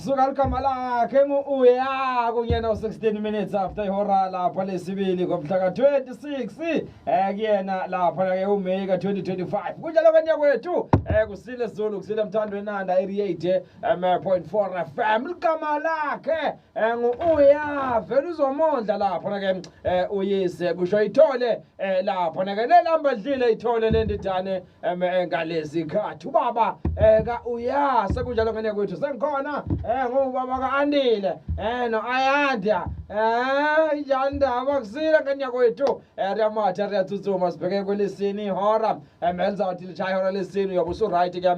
suka ligama lakhe uya kunyena 16 minutes after ihora lapha lesibili ngomhla ka-26 kuyena lapha ke uMeyi ka-2025 kunjalo kanye kwethu kusile Zulu kusile Mthando Nanda 88.4 FM ligama lakhe uya vele uzomondla lapha ke uyise kusho ithole lapha ke lelamba dlile ithole lendidane ngalezi khathi ubaba ka uya sekunjalo kanye kwethu sengikhona ngubaba ka-Andile no Ayanda ijandaba kusile kanye kwethu riyamatha riyathuthuma sibheke kwelesini ihora elizawuthi lishaya ihora lesini uyobe usuright ke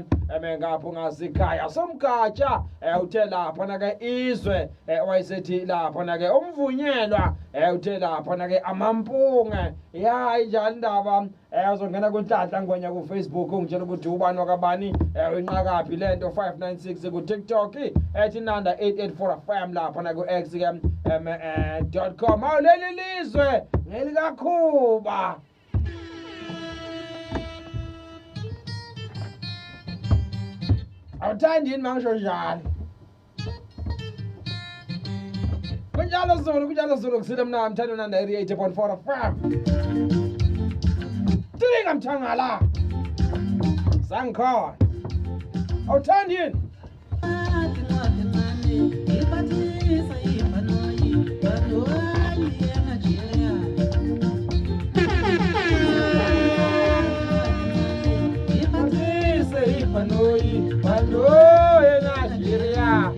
ngapho ngasekhaya somgatsha uthe lapha ke izwe wayesethi lapha ke umvunyelwa uthe lapha ke amampunge injani indaba uzongena kunhlanhla ngwenya ku Facebook ungitshela ukuthi ubani wakabani wenqakaphi lento 596 ku TikTok ethi Nanda 884 FM lapha na ku X ke .com awuleli lizwe ngelikakhuba awuthandi yini mangisho njalo kunjalo Zulu kusile mna Mthando Nanda 88.4 FM Dinga mthangala sangikhona awuthandi yini Nigeria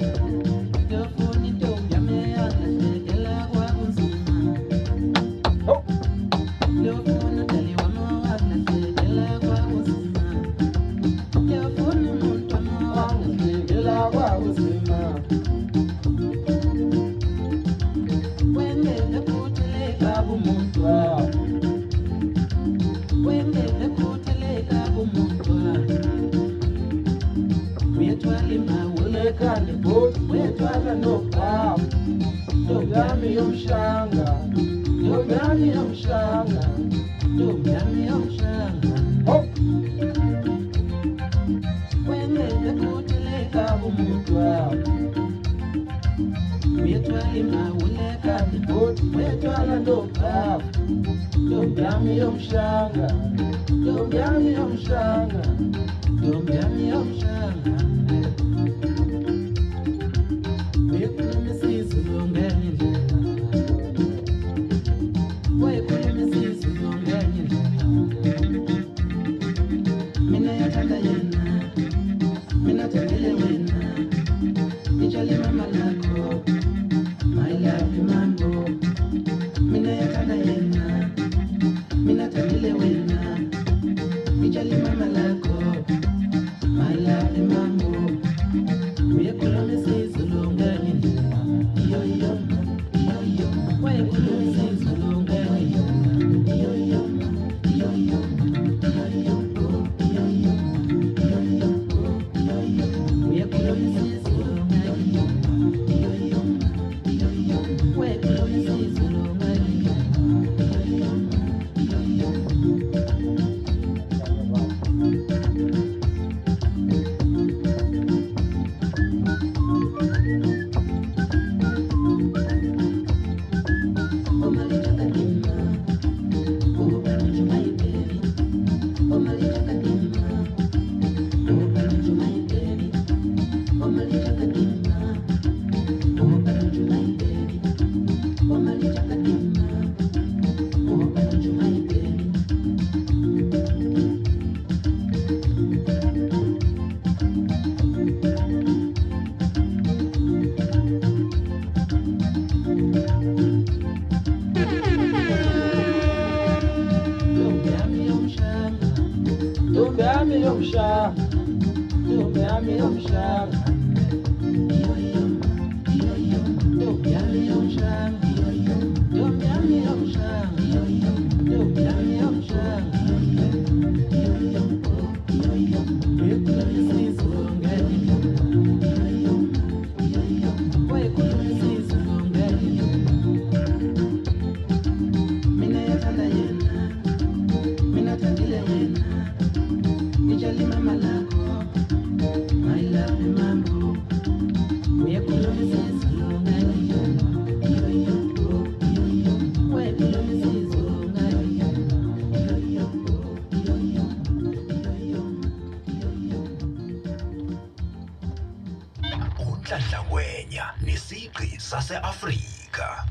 Umhlandla nesigqi sase-Afrika.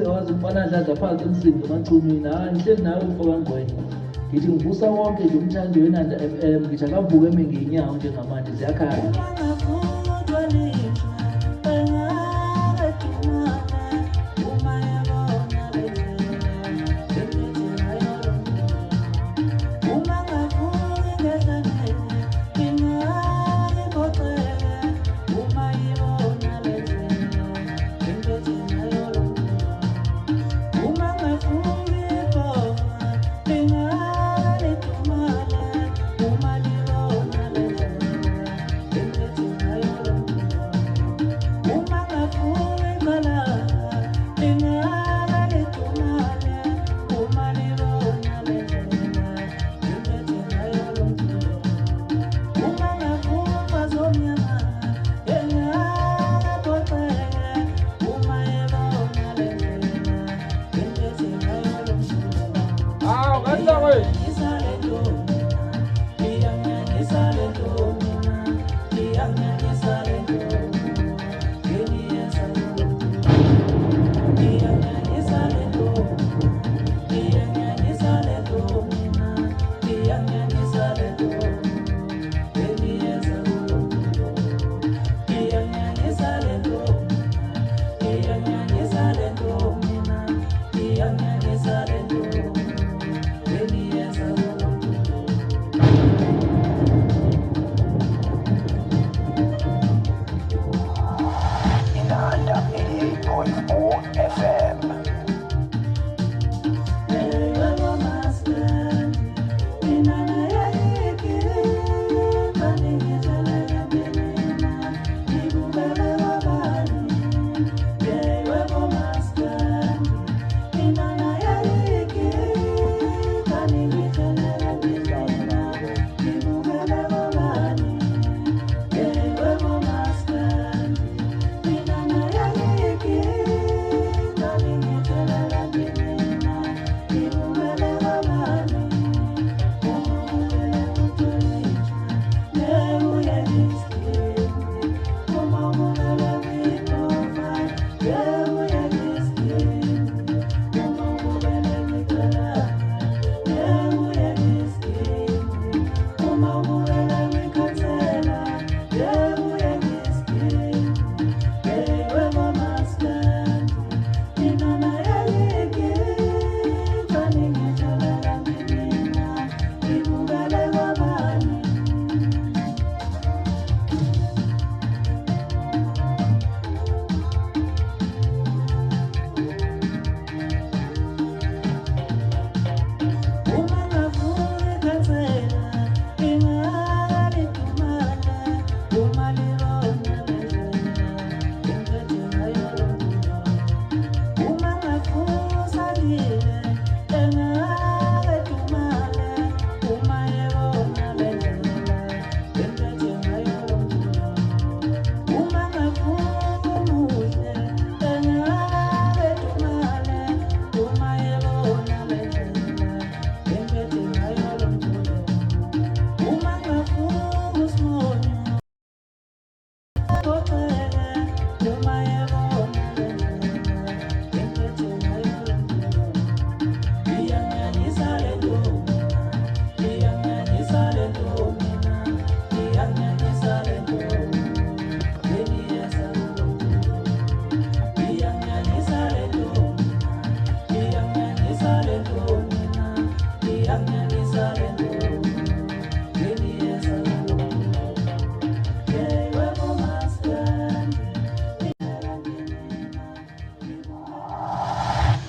Wazi umfana adlaza phansi emsini emachumini ngihleli nawe uFokangwenya ngithi ngivusa wonke nje umthandi weNanda FM ngithi akavuke emengiyinyawo njengamanje ziyakhanya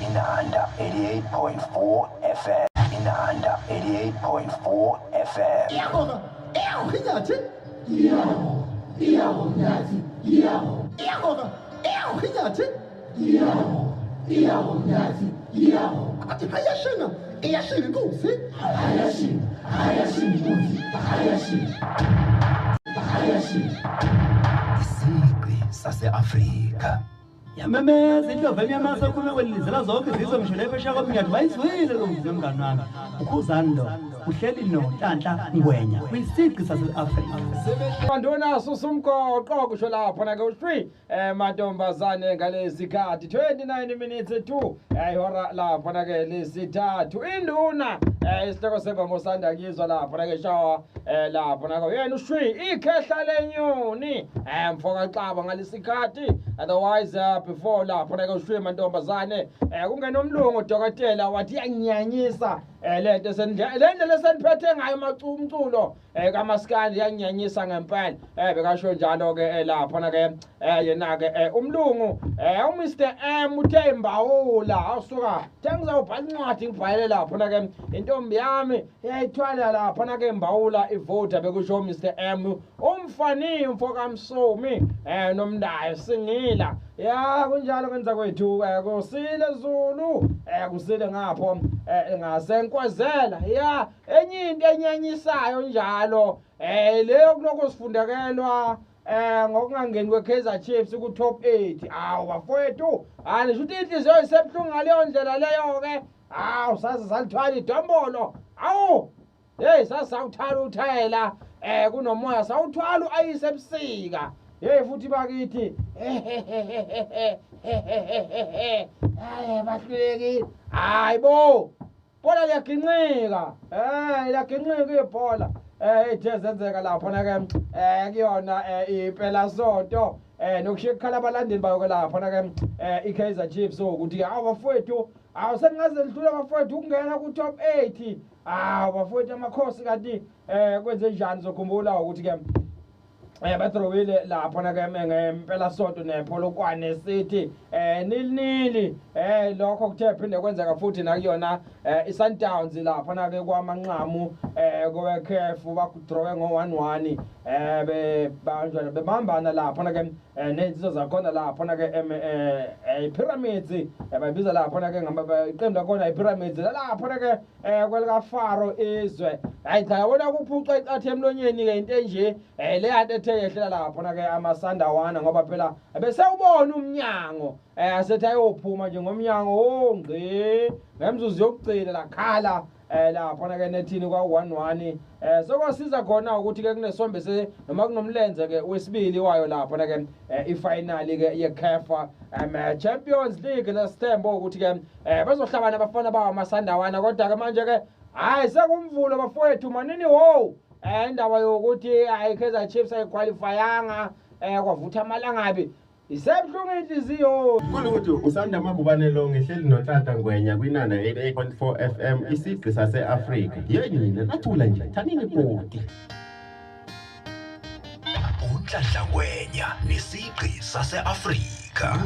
Inanda 88.4 FM. Inanda 88.4 FM. Iyabo, yawo athi ayashinga iyashinga inkosi ayashinga Isigqi sase-Afrika. Yamemeza indlovu emnyamasa ukhulume kwelizela zonke izizwe ngisho lephesheya komnyathi bayizwile lo mvuzo mngani wami. Ukhuzani uhleli noNhlanhla Ngwenya kwisigqi sase-Afrika. Mandona susumgoqo kusho lapho na ke u3 mantombazane ngalesi khathi 29 minutes to ihora lapho na ke lesithathu induna isihloko sebamo sanda kuyizwa lapho na ke shawa lapho na ke yena u3 ikhehla lenyoni mfoka xaba ngalesikhathi otherwise before lapho na ke u3 mantombazane kungenomlungu dokotela wathi yanyanyisa lento lento leseniphethe ngayo macumculo kaMaskandi yanyanyisa ngempela bekasho njalo ke lapho na ke yena ke umlungu uMr M uthe imbawula awusuka ngizawubhala incwadi ngibhalele lapho na ke intombi yami yayithwala lapho na ke imbawula ivota bekusho uMr M umfani mfoka Msomi nomndayo singila ya kunjalo kwenza kwethu kusile Zulu kusile ngapho ngasenkwazela ya enye into enyanyisayo njalo leyo kuloko sifundekelwa ngokungangeni kweKaizer Chiefs ku top 8 awu bafowethu nisho ukuthi inhliziyo isebhlungu ngaleyo ndlela leyo ke awu saze salithwala idombolo awu hey sasawuthala uthayela kunomoya sawuthwala uayise ebusika hey futhi bakithi bahlulekile hayibo bola liyaginqika liyaginqika ibhola ithe zenzeka lapho na ke kuyona impela sonto nokushiya kukhala abalandeli bayo lapho na ke iKaizer Chiefs ukuthi awabafowethu awusengaze lidlula abafowethu ukungena ku top 8 bafowethu amakhosi kanti kwenze njani zokhumbula ukuthi ke bathrowile lapho na ke ngempela sonto nePolokwane City nilnili lokho kuthe phinde kwenzeka futhi nakuyona iSundowns lapho na ke kwamanqamu kweKhefu bakudrowe ngo1-1 bebanjwana bebambana lapho na ke nezizo zakhona lapho na ke iPyramids bayibiza lapho na ke iqembu lakhona iPyramids lapho na ke kwelika Faro izwe hayi cha yabona kuphuca icathe emlonyeni ke into enje le anto yehlela lapho na ke amasandawana ngoba phela bese ubona umnyango asethi ayophuma nje ngomnyango ngqi ngemzuzu yokugcina lakhala lapho na ke nethini kwa1-1 sokwasiza khona ukuthi ke kunesombese noma kunomlenze ke wesibili wayo lapho na ke ifinal ke yeCAF Champions League lesithembo ukuthi ke bazohlabana abafana bawo amasandawana kodwa ke manje ke hayi sekumvulo bafowethu manini wo indaba yokuthi iKaizer Chiefs ayiqualifyanga kwavutha amalangabi isebhlungu inhliziyo kunokuthi usanda amagubanelo ngehleli noNhlanhla Ngwenya kwinana 88.4 FM isigqi sase-Afrika yenyina nathula nje thanini bhodi uNhlanhla Ngwenya nesigqi sase-Afrika.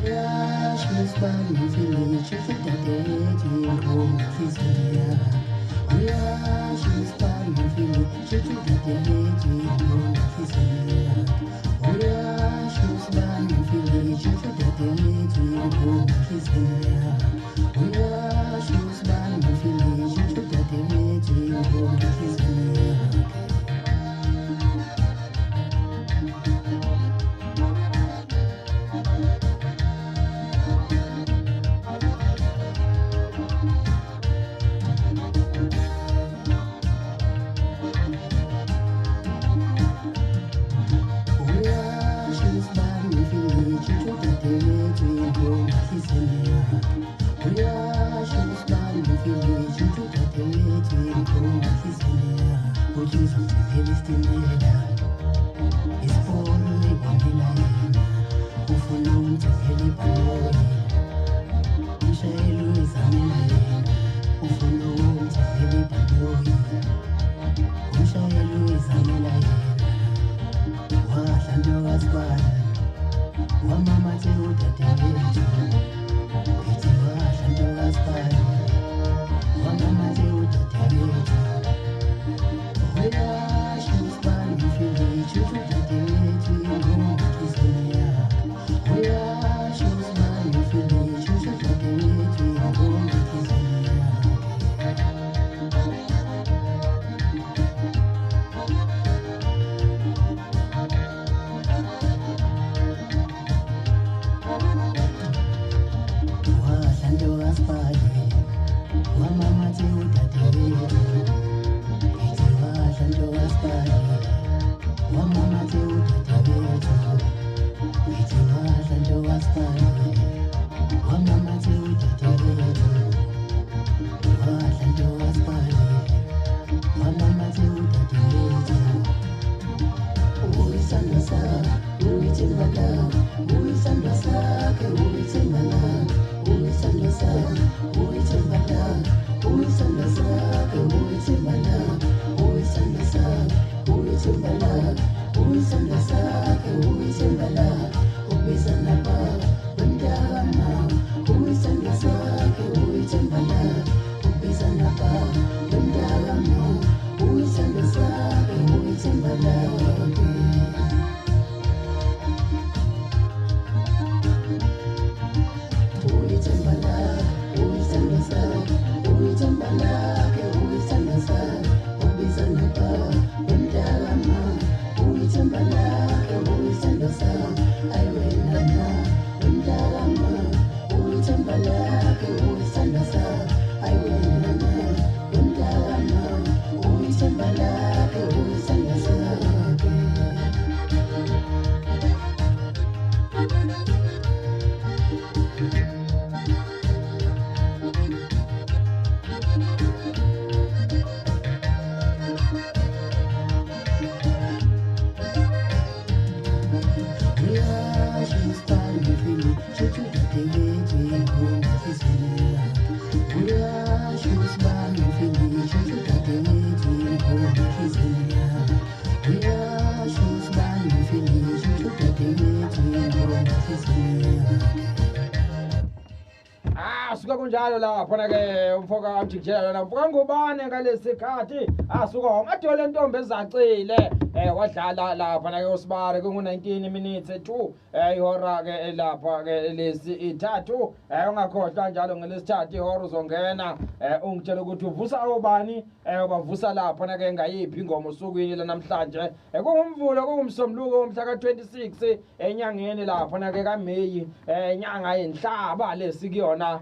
Suka kunjalo lapho na ke umfoka amjikijela lona mfoka ngubane ngalesikhathi asuka umadole ntombi ezacile wadlala lapha na ke uSibare ku19 minutes 2 ihora ke lapha ke lesi ithathu ungakhohlwa njalo ngelesithathu ihora uzongena ungitshela ukuthi uvusa ubani ubavusa lapha na ke ngayiphi ingoma usukwini lanamhlanje kungumvulo kungumsomluko umhla ka26 enyangeni lapha na ke kaMeyi inyanga yenhlaba lesikuyona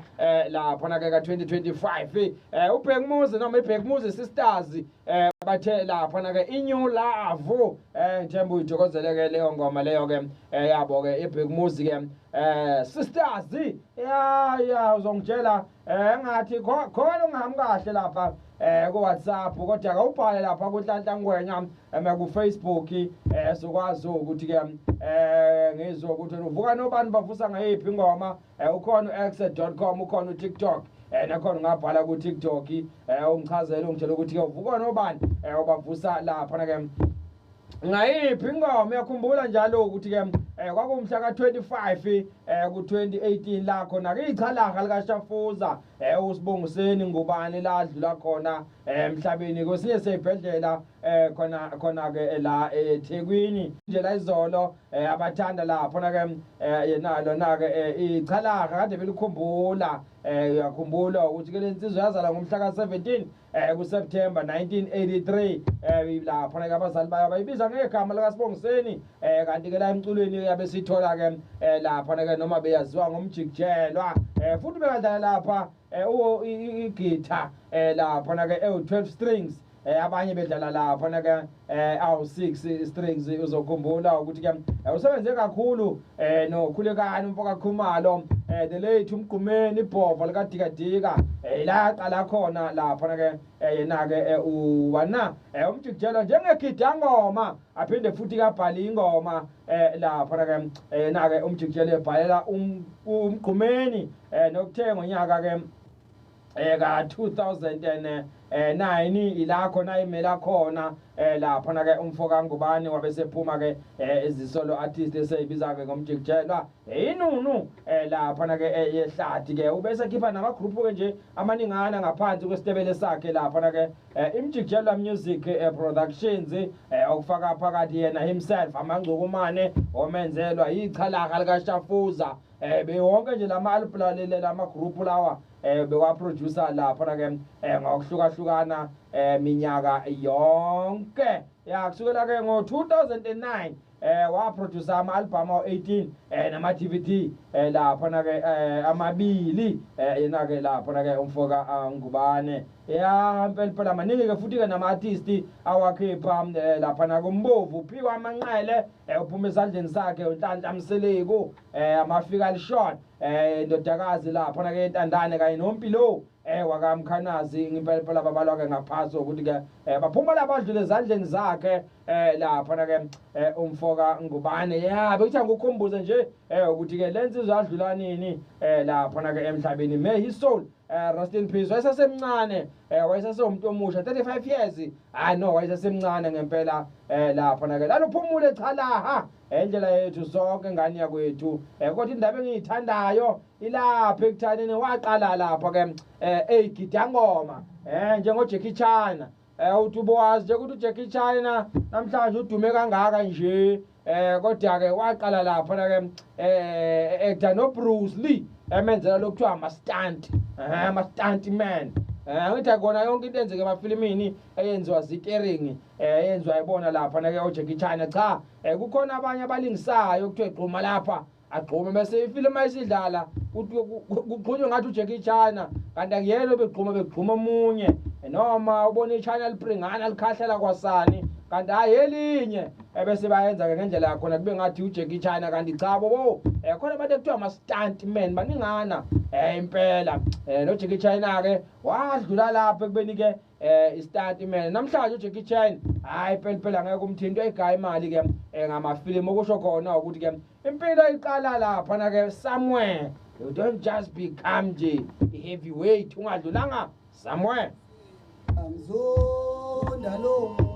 lapha na ke ka2025 uBhekmuzi noma iBhekmuzi Sisters bathe lapha na ke iNew Love Themba uyithokozeleke leyo ngoma leyo ke yabo ke iBhekmuzi ke Sisters ya uzongitshela ngathi khona ungihamba kahle lapha ku WhatsApp kodwa akawubhale lapha ku Nhlanhla Ngwenya ku Facebook sokwazi ukuthi ke ngizwe ukuthi uvuka nobani bavusa ngayiphi ingoma ukhona x.com ukhona uTikTok nakhona ungabhala ku TikTok umchazele ungitshela ukuthi ke uvuka nobani ubavusa lapha na ke ngayiphi ingoma uyakhumbula njalo ukuthi ke kwakumhla ka25 ku2018 la khona ke ichalaga lika Shafuza usibongiseni ngubani ladlula khona emhlabeni kwesinye seyibhedlela khona ke la eThekwini nje la izolo abathanda lapho na ke yenalo na ke ichalaga kade belikhumbula uyakhumbula ukuthi ke lensizwe yazala ngomhla ka17 kuSeptember 1983 lapho na ke abazali bayo bayibiza ngegama lika Sibongiseni kanti ke la emculweni yabe sithola ke lapha na ke noma beyaziwa ngomjikijelwa futhi bekadlala lapha igitha lapha na ke 12 strings abanye bedlala lapha na ke awu6 strings uzokhumbula ukuthi ke usebenze kakhulu nokhulekani umfoka Khumalo the late umgqumeni ibhovo lika Dikadika la aqala khona lapha na ke yena ke uwana umjikijelo njengegida ngoma aphinde futhi kabhala ingoma lapha na ke na ke umjikijelo ebhalela umgqumeni nokuthe ngonyaka ke ka 2009 ila khona imela khona lapha na ke umfoka Ngubane wabesephuma ke izisolo artist eseyibiza ke ngomjikijelwa inunu lapha na ke yehlathi ke ubese khipha nama group ke nje amaningana ngaphansi kwesitebele sakhe lapha na ke imjikijelwa music productions okufaka phakathi yena himself amangcukumane omenzelwa ichalaga lika Shafuza bewonke nje lama album lama group lawa bewa producer lapha na ke ngokuhlukahlukana minyaka yonke ya kusukela ke ngo2009 waproducer ama-album awu-18 nama-DVD laphana-ke amabili yena-ke laphana-ke umfoka Ngubane ya phela maningi-ke futhi-ke nama-artisti awakhipha laphana kuMbovu uPhiwa Manqele uphume esandleni sakhe uNhlanhla Mseleku amaFika Lishon indodakazi laphana-ke entandane kanye noMpilo wakamkhanazi ngempela babalwa-ke ngaphansi ukuthi-ke baphuma labadlule ezandleni zakhe laphana-ke umfoka Ngubane bekuthi angikukhumbuze nje ukuthi-ke le nsizwa yadlula nini laphana-ke emhlabeni May his soul rest in peace wayesasemncane wayesasewumuntu omusha 35 years no wayesasemncane ngempela laphana-ke laluphumule echalaha indlela yethu sonke ngane yakwethu kodwa indaba engiyithandayo ilapha ekuthaneni waqala lapha-ke eyigidangoma njengoJackie China uthi ubowazi nje ukuthi uJackie China namhlanje udume kangaka nje kodwa-ke waqala laphana-ke actor noBruce Lee emenzela lokuthiwa ama-stunt man ngithi akona yonke into enzeke emafilimini eyenziwa zitering eyenziwa ibona laphana-ke oJackie China cha kukhona abanye abalingisayo kuthiwa egquma lapha agqume bese ifilimu ayisidlala kuqhunywe ngathi uJackie China kanti akuyena begquma omunye noma ubona iChannel Pringana likhahlela kwasani kanti hayi elinye bese bayenza-ke ngendlela yakhona kube ngathi uJackie China kanti cha bobo khona abantu ekuthiwa ama-stunt man baningana impela noJackie China-ke wadlula lapho ekubeni-ke i-stunt man namhlanje uJackie China hayi phela angeke umthinto egaya imali-ke ngamafilimu okusho khona ukuthi-ke impilo iqala laphana-ke somewhere you don't just become nje i-heavyweight ungadlulanga somewhere Angizonda lo muntu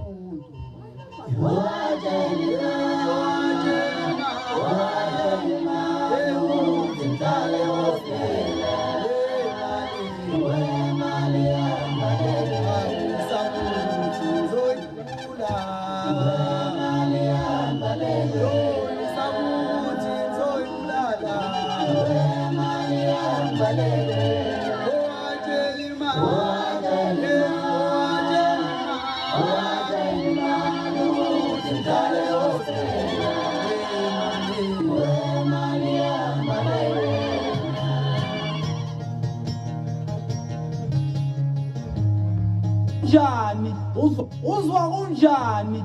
Njani uzwa kunjani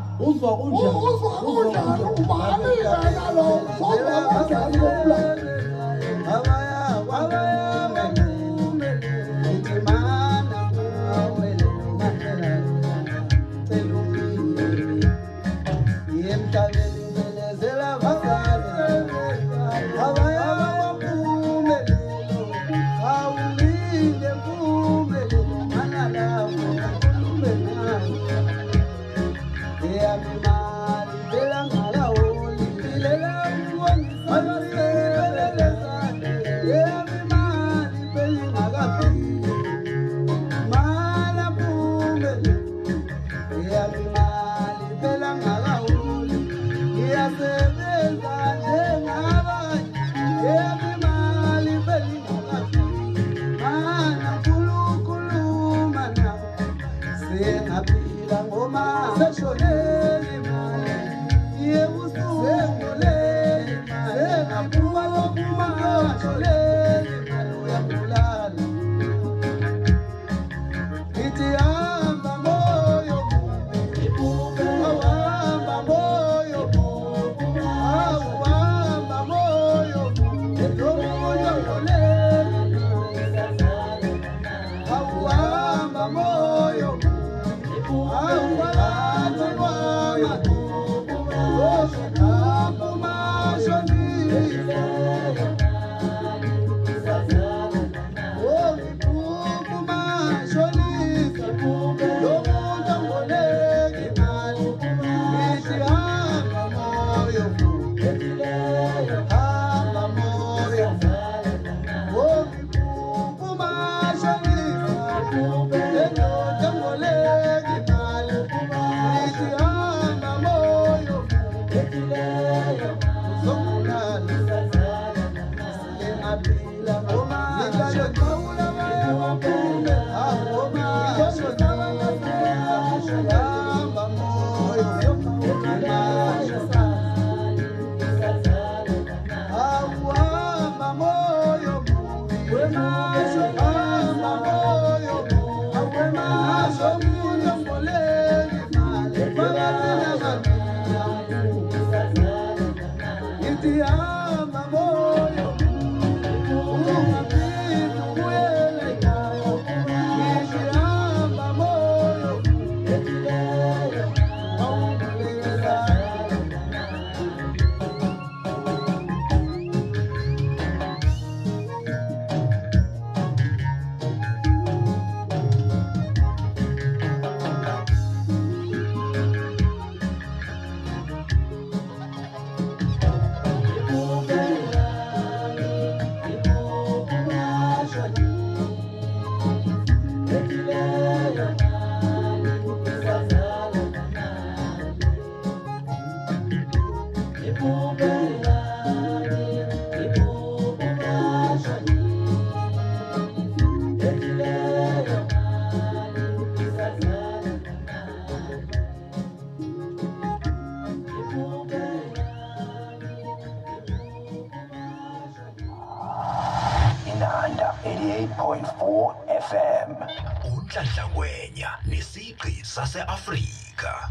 88.4 FM. Unhlanhla Ngwenya nesigqi sase-Afrika.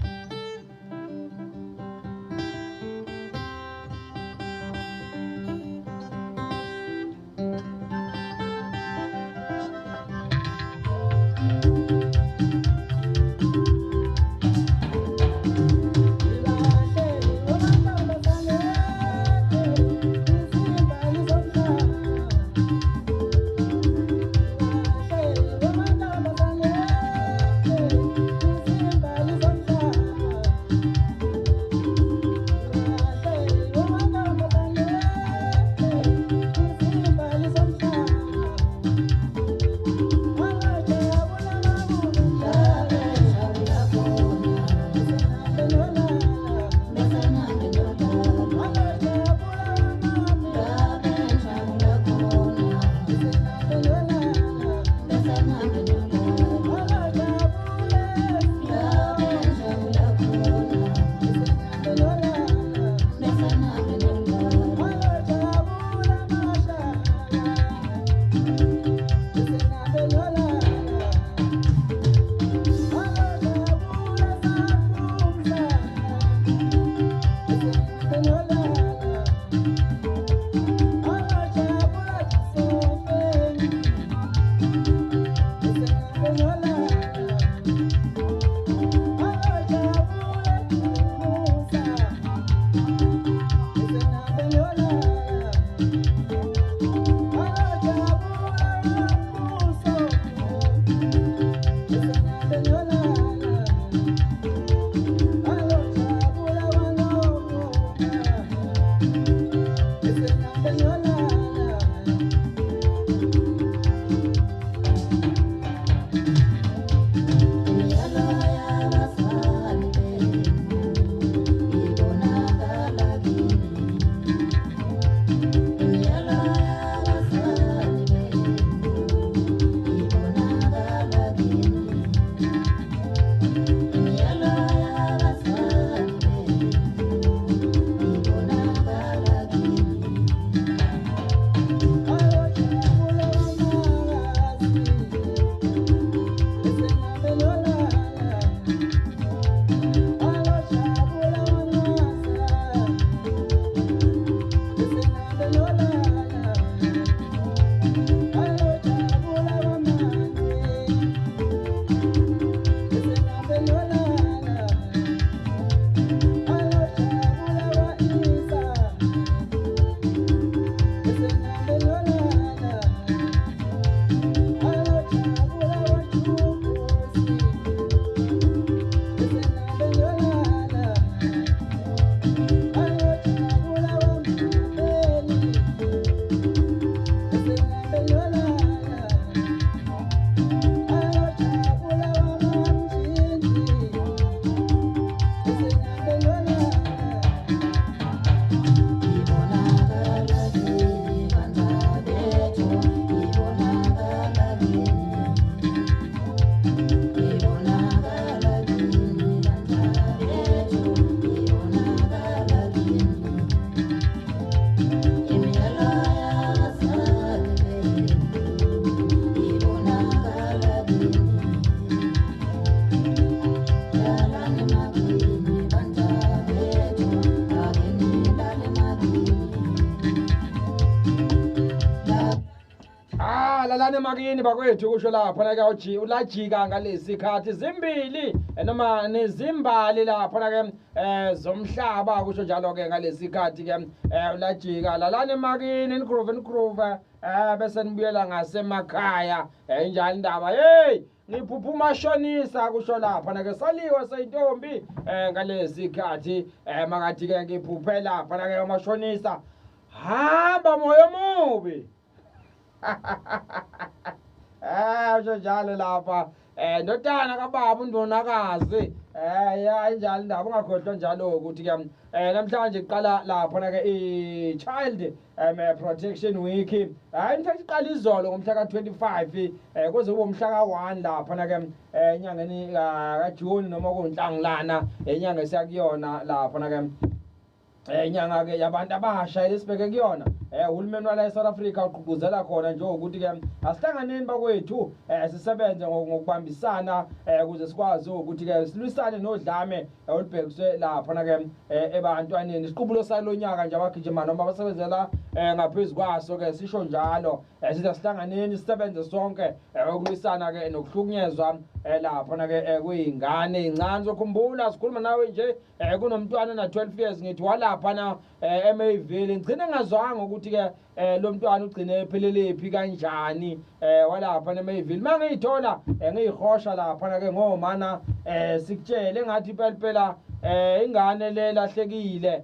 lalane makini bakwethu kusho lapha na ke uji ulajika ngalezi khathi zimbili noma nezimbali lapha na ke zomhlaba kusho njalo ke ngalezi khathi ke ulajika lalane makini ingroove bese nibuyela ngasemakhaya enjani indaba hey niphuphuma shonisa kusho lapha na ke saliwe seyintombi ngalezi khathi makathi ke ngiphuphe lapha na ke amashonisa hamba moyo mubi usho njalo lapha ndodana kababa undonakazi ya njalo indaba ungakhohlwa njalo ukuthi ke namhlanje iqala lapha na ke i-child protection week hayi mthatha iqala izolo ngomhla ka-25 kuze kube umhla ka-1 lapha na ke enyangeni kaJune noma kunhlangulana enyanga esiyakuyona lapha na ke inyanga ke yabantu abasha lesibheke kuyona uhulumeni wala eSouth Africa uqhubuzela khona nje ukuthi ke asihlanganeni bakwethu sisebenze ngokubambisana ukuze sikwazi ukuthi ke silwisane nodlame olubhekiswe lapha na ke ebantwaneni isiqubulo salonyaka nje abagijima noma abasebenzela ngaphezulu kwaso ke sisho njalo sithi sihlanganeni sisebenze sonke ukulwisana ke nokuhlukunyezwa lapha na ke kuyingane ezincane zokhumbula sikhuluma nawe nje kunomntwana na 12 years ngithi walapha na eMayville ngicine ngazwanga ukuthi ke lo mntwana ugcine ephelelepi kanjani walapha eMayville mangiyithola ngiyihosha lapha na ke ngomana sikutshele ngathi phela ingane le lahlekile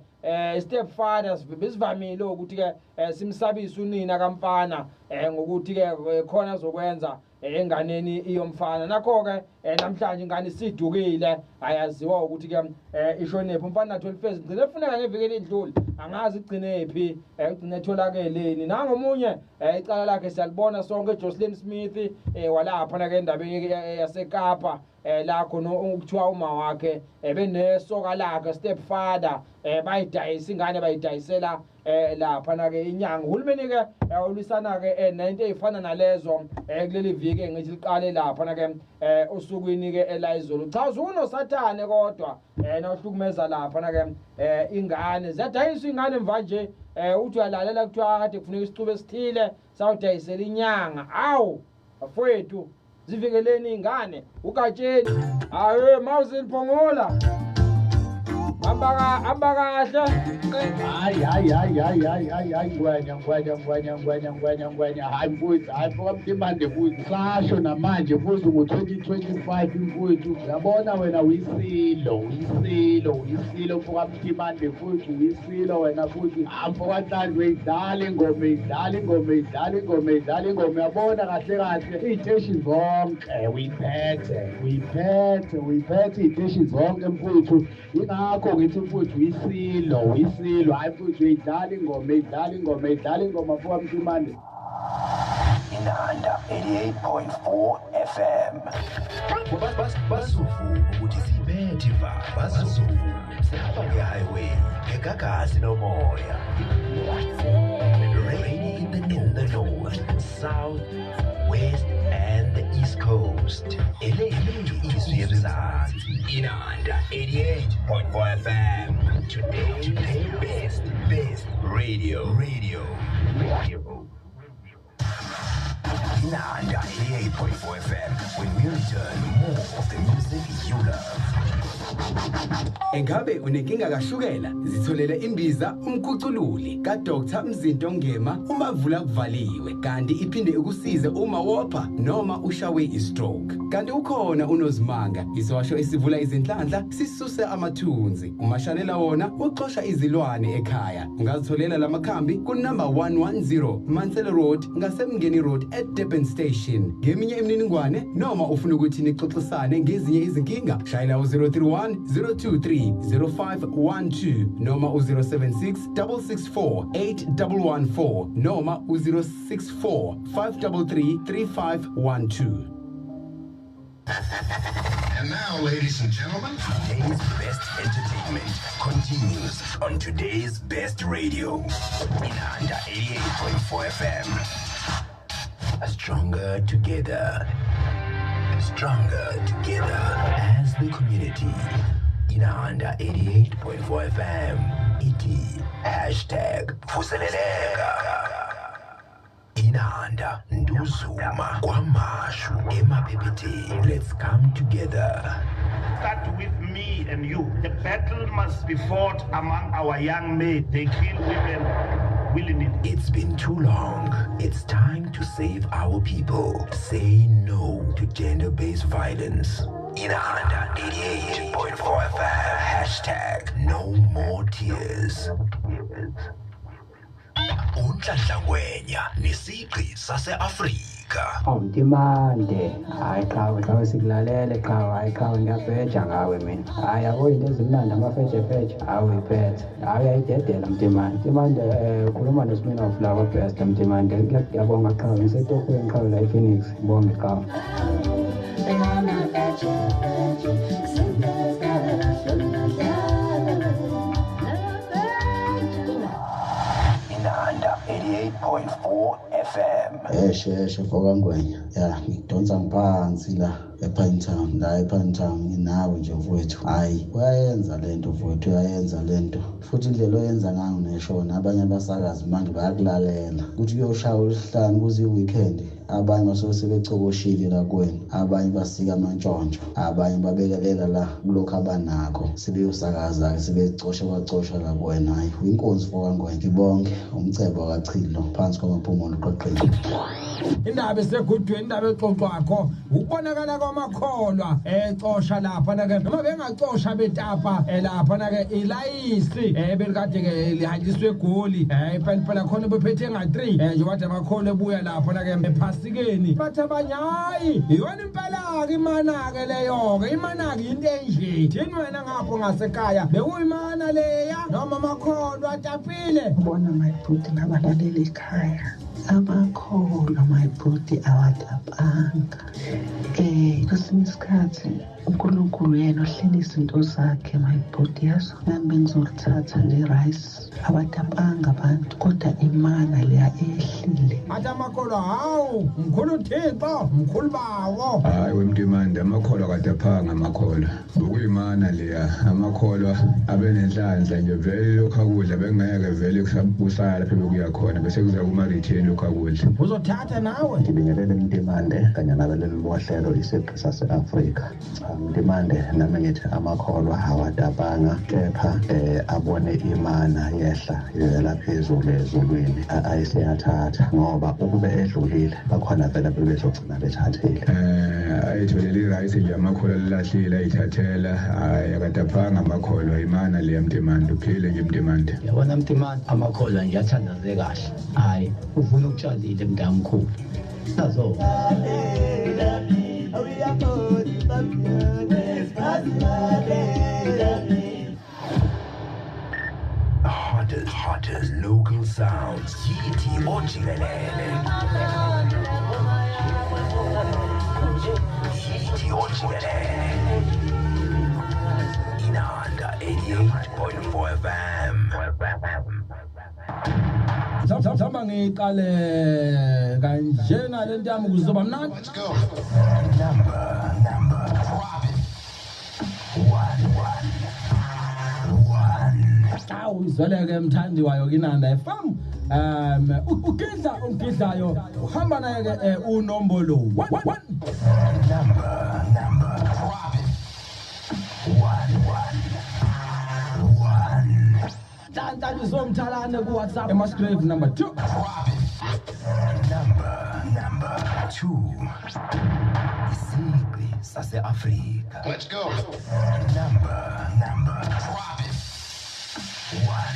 stepfathers besivamile ukuthi ke simsabisa unina kamfana ngokuthi ke khona zokwenza enganeni iyomfana nakho ke namhlanje ingane sidukile ayaziwa ukuthi ke ishonephi umfana 12 years ngicela kufuneka ngevekeli endlule angazi igcine phi igcine etholakeleni nangomunye icala lakhe siyalibona sonke Jocelyn Smith walapha na ke endabeni yaseKapa la khona ukuthiwa uma wakhe benesoka lakhe stepfather bayidayisa ingane bayidayisela lapha na ke inyanga uhulumeni ke ulisana ke nento ezifana nalezo kuleli viki ngithi liqale lapha na ke osukwini ke elayizolo chaza unosathane kodwa nohlukumeza lapha na ke ingane ziyadayisa ingane mva nje uthi uyalalela kuthiwa kade kufuneka isixube esithile sawudayisela inyanga awu afowethu zivikeleni ingane ukatsheni mawuziliphongola amba kahle hayi ngwenya hayi mfowethu hayi mfowamtimande futhi sasho namanje futhi ngo-2025 mfowethu uyabona wena uyisilo mfowamtimande futhi uyisilo wena futhi mfowathandwe uyidlala ingoma uyabona kahle iy'teshi zonke uyiphethe iy'teshi zonke mfowethu ingakho ngithi mfowethu uyisilo hayi mfowethu uyidlala ingoma mfowamtimande Inanda 88.4 FM. Basufu ukuthi sibethe basufu sihamba ngehighway ngegagasi nomoya. Raining in the north, south, west and the east coast. Izwi emzansi. Inanda 88.4 FM. Today best radio. Inanda 88.4 FM. When we return, more of the music you love. Engabe unenkinga kashukela zitholele imbiza umkhucululi kaDr Mzinto Ngema umavula kuvaliwe kanti iphinde ukusize uma wopha noma ushawe istroke kanti ukhona unozimanga isosho esivula izinhlanhla sisuse amathunzi umashalela wona uxosha izilwane ekhaya ungazitholela lamakhambi ku number 110 Mansell Road ngasemngeni Road at Durban Station ngeminye imininingwane noma ufuna ukuthi nixoxisane ngezinye izinkinga shayela u031 023 0512 noma u076 664 8114 noma u064 533 3512. And now, ladies and gentlemen, today's best entertainment continues on today's best radio. Inanda 88.4 FM. Stronger together as the community. Inanda 88.4 FM. Iti #Vuseleleka. Inanda Nduzuma Kwamashu Emaphepheteni. Let's come together. Start with me and you. The battle must be fought among our young men. They kill women willingly. It's been too long. It's time to save our people. Say no to gender-based violence. Inanda 88.4 FM. #No more tears. Unhlanhla Ngwenya nesigqi sase-Afrika. Mtimande hayi cha sikulalele hayi ngiyabheja ngawe mina hayi yabo into ezimnandi amafeje hayi uyiphethe hayi ayidedela Mtimande khuluma noSmina of Lava Best Mtimande ngiyabonga cha ngisetofweni cha la ePhoenix ngibonge cha Inanda 88.4 88.4 FM. Eshe fokangwenya. Ya, ngidonsa ngiphansi la ePinetown, la ePinetown nginawe nje mfowethu. Hayi, uyayenza lento mfowethu, uyayenza lento. Futhi indlela oyenza ngayo neshona abanye abasakazi manje bayakulalela. Kuthi kuyoshaya uLesihlanu kuze iweekend. Abanye basuke sebecokoshile la kuwena, abanye basika amantshontsho, abanye babekelela la kulokho abanakho, sebeyosakaza ke sebecosha la kuwena. Hayi, inkonzi fokangwenya. Ngibonge umcebo kaChilo phansi kwamaphumulo qoqile. Indaba esegudweni, indaba exoxwakho ukubonakala kwamakholwa ecosha lapha na ke noma bengacosha betapa lapha na ke ilayisi belikade ke lihanjiswe egoli phela khona bephethe nga3 nje wathi amakholwa ebuya lapha na ke ephasikeni bathi abanye hayi yona impela ke imana ke leyo ke imana ke into enje thini wena ngapho ngasekhaya bekuyimana leya noma amakholwa atapile bona mayibhuti nabalaleli ekhaya amakholwa mayibhuti awatapanga kwesinye isikhathi uNkulunkulu yena ohleli izinto zakhe mayibhuti yazo nami bengizolithatha nje rice awatapanga abantu kodwa imana leya ehlile athi amakholwa hawu mkhulu uThixo mkhulu bawo hayi wemntimande amakholwa kadaphanga amakholwa ukuyimana leya amakholwa abenenhlanhla nje vele lokho akudla bengeke vele kusala lapha bekuya khona bese kuza kuma return lokho akudla uzothatha nawe ngibingelele Mntimande kanye nabeleli bohlelo isigqi sase-Afrika Mntimande nami ngithi amakholwa awatapanga kepha abone imana yehla ivela phezulu ezulwini ayisiyathatha ngoba ukube edlulile bakhona vele bezogcina bethathile ayitholele irice nje amakholwa lilahlile ayithathela hayi akadaphanga amakholwa imana le Mntimande uphile nje Mntimande yabona Mntimande amakholwa nje athandaze kahle hayi uvuna ukutshalile mntamkhulu nazo hottest local sounds. Yithi ojikelele. Yithi ojikelele. Inanda 88.4 FM. Samba ngiqale kanjena lento yami kuzoba mnandi. Let's go. Number. Awu izweleke mthandi wayo kinanda FM. Ugidlayo uhamba naye ke unombolo 1 number. Tanta lizomthalane ku WhatsApp emasgrave number 2. Number 2. Isigqi sase-Afrika. Let's go. Number. 1.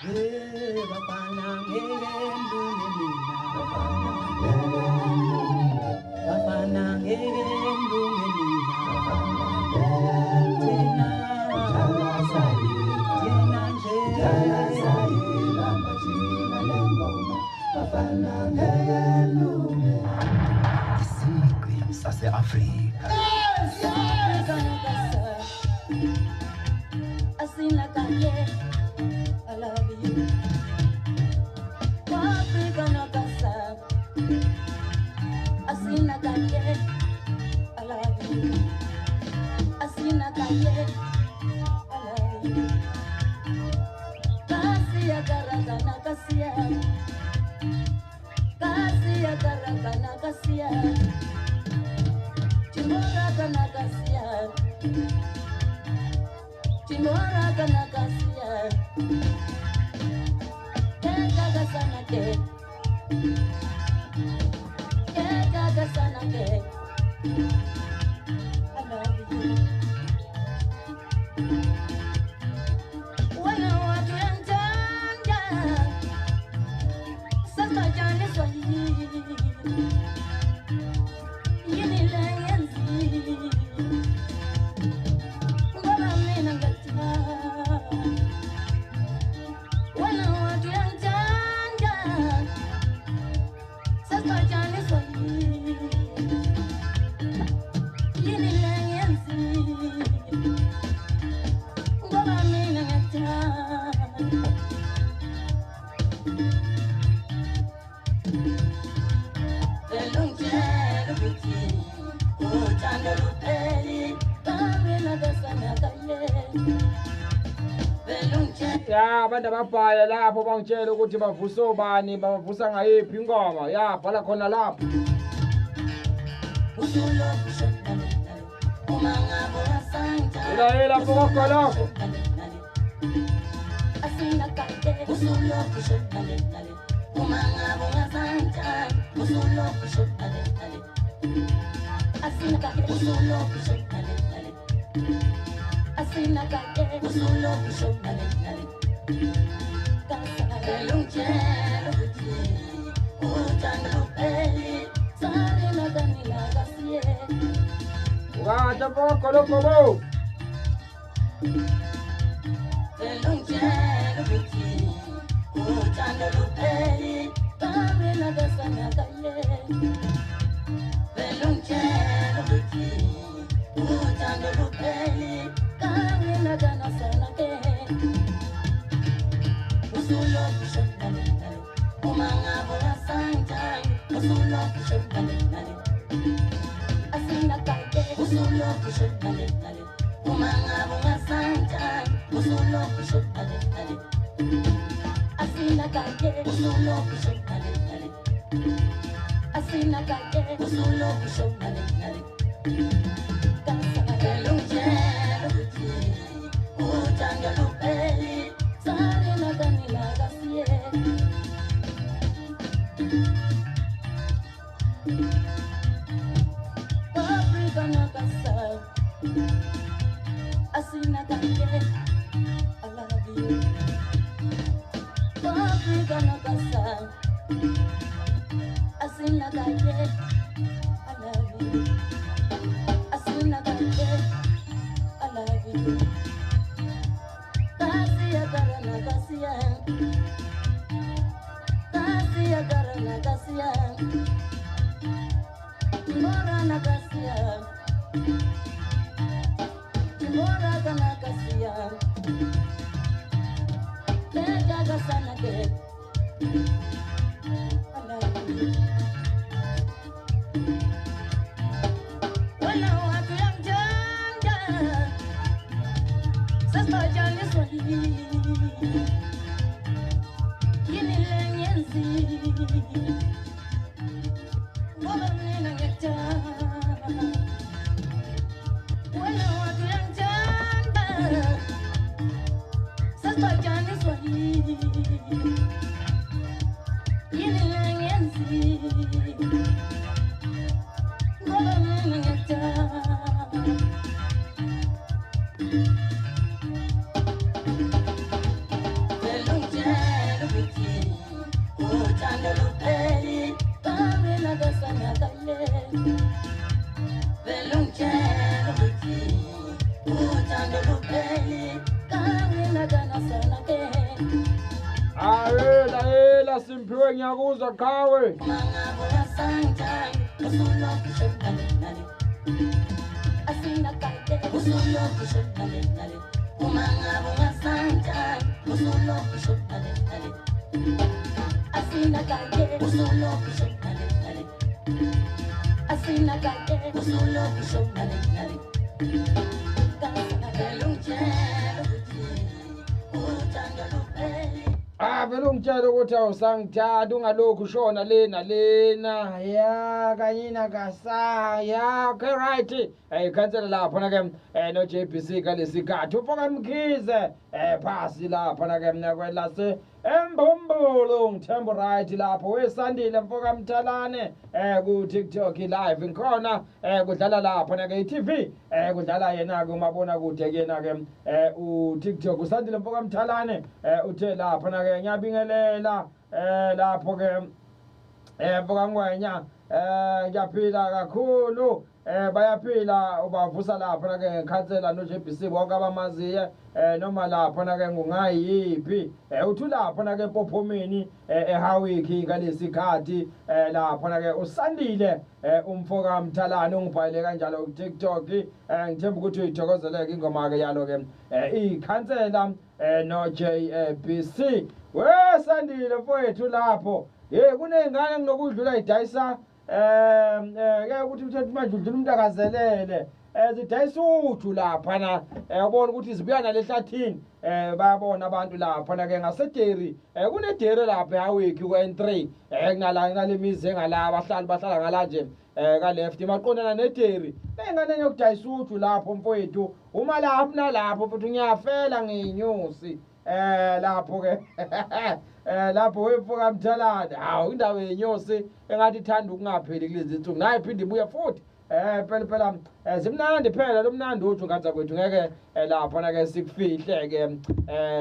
Hey, bafana ngeke ndungene mina. Bafana ngeke ndungene mina. Tina nje. Bafana ngeke ndungene. Isigqi sase-Afrika. Asina kanye. I love you. Africa no casa. Asina kanye. I love you. Asina kanye. I love you. Kasia garagana kasia. Kasia garagana kasia. Timora kana kasia. Timora kana kasia. Kega sana ke. Kega sana ke. I love you. Wana watu entanga. Sasa jani swahili. Yini lenzi. Ngoma mina ngata. ya abantu ababhala lapho bangitshela ukuthi bavusa obani bavusa ngayiphi ingoma ya bhala khona lapho Ila poko lokho Ugaja poko lokho bo Simphiwe ngiyakuzwa qawe vele ungitshela ukuthi awusangithanda ungalokhu ushona lena ya kanyina kasa ya okay right ikhansela lapho na ke no JBC kalesikhathi ufoka Mkhize phasi lapho na ke mina kwelase Embombulo ngithemba right lapho wesandile mfoka Mthalane ku TikTok live ngikhona kudlala lapho na ke iTV kudlala yena ke umabona kude kena ke u TikTok usandile mfoka Mthalane uthe lapho na ke ngiyabingelela lapho ke mfoka Ngwenya ngiyaphila kakhulu bayaphila ubavusa lapho na ke ngikhansela no JBC bonke abamaziye noma lapho na ke ngungayiphi uthi lapho na ke Pophomeni eHawiki ngalesikhathi lapho na ke usandile umfoka Mthalane ungibhalele kanjalo ku TikTok ngithemba ukuthi uyithokozeleke ingoma ke yalo ke ikhansela no JBC wesandile mfowethu lapho kunengane nginokudlula idayisa ke ukuthi uthethe manje udlula umuntu akazelele zidayisuthu lapha na ubona ukuthi zibuya nalehlathini bayabona abantu lapha na ke ngasederi kunederi lapha awiki ku-N3 kunala ngalemizi engala abahlali bahlala ngala nje ka left maqondana nederi engane yokudayisuthu lapho mfowethu uma lapho nalapho futhi ngiyafela nginyusi lapho ke lapho wefuka Mthalane hawu indawo yenyosi engathi ithanda ukungapheli kulezi zinsuku naye phinde ibuye futhi phela zimnandi phela lo mnandi uthu ngathi kwethu ngeke lapha na ke sikufihle ke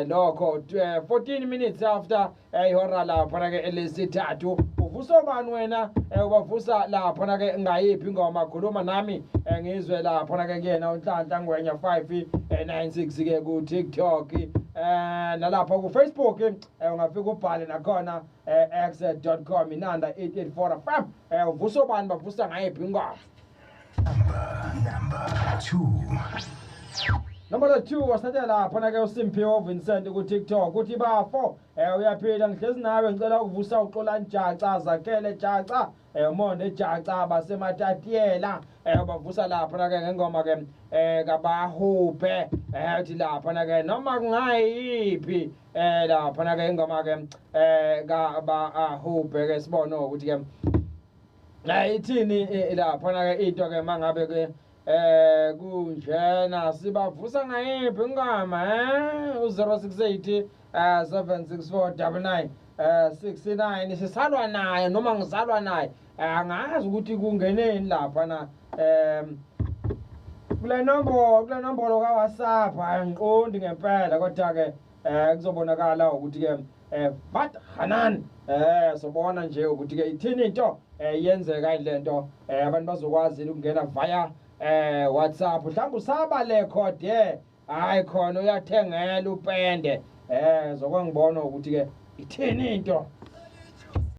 lokho 14 minutes after ihora lapha na ke elesithathu uvuso bani wena ubavusa lapha na ke ngayiphi ingoma khuluma nami ngizwe lapha na ke kuyena uNhlanhla Ngwenya 596 ke ku TikTok nalapha ku Facebook ungafika ubhale nakhona x.com inanda 884 FM uvuso bani bavusa ngayiphi ingoma Number 2 wasathe lapha na ke uSimphiwe Vincent ku TikTok uthi bafo uyaphila ngihlezi nawe ngicela ukuvusa uXolani Jaca Zakele Jaca Monde Jaca basematatiyela bavusa lapha na ke ngengoma ke kabahuphe uthi lapha na ke noma kungayiphi lapha na ke ingoma ke kabahuphe ke sibone ukuthi ke ithini lapha na ke into ke mangabe ke kunjena sibavusa ngayiphi ingoma u068 764 99 sisalwa naye noma ngisalwa naye angazi ukuthi kungeneni lapha na kule nombolo ka WhatsApp angiqondi ngempela kodwa ke kuzobonakala ukuthi ke but Hanan sobona nje ukuthi ke ithini into yenzeka ilento abantu bazokwazi ukungena via WhatsApp mhlawumbe usaba le code hayi khona uyathengela upende zokwangibona ukuthi ke ithini into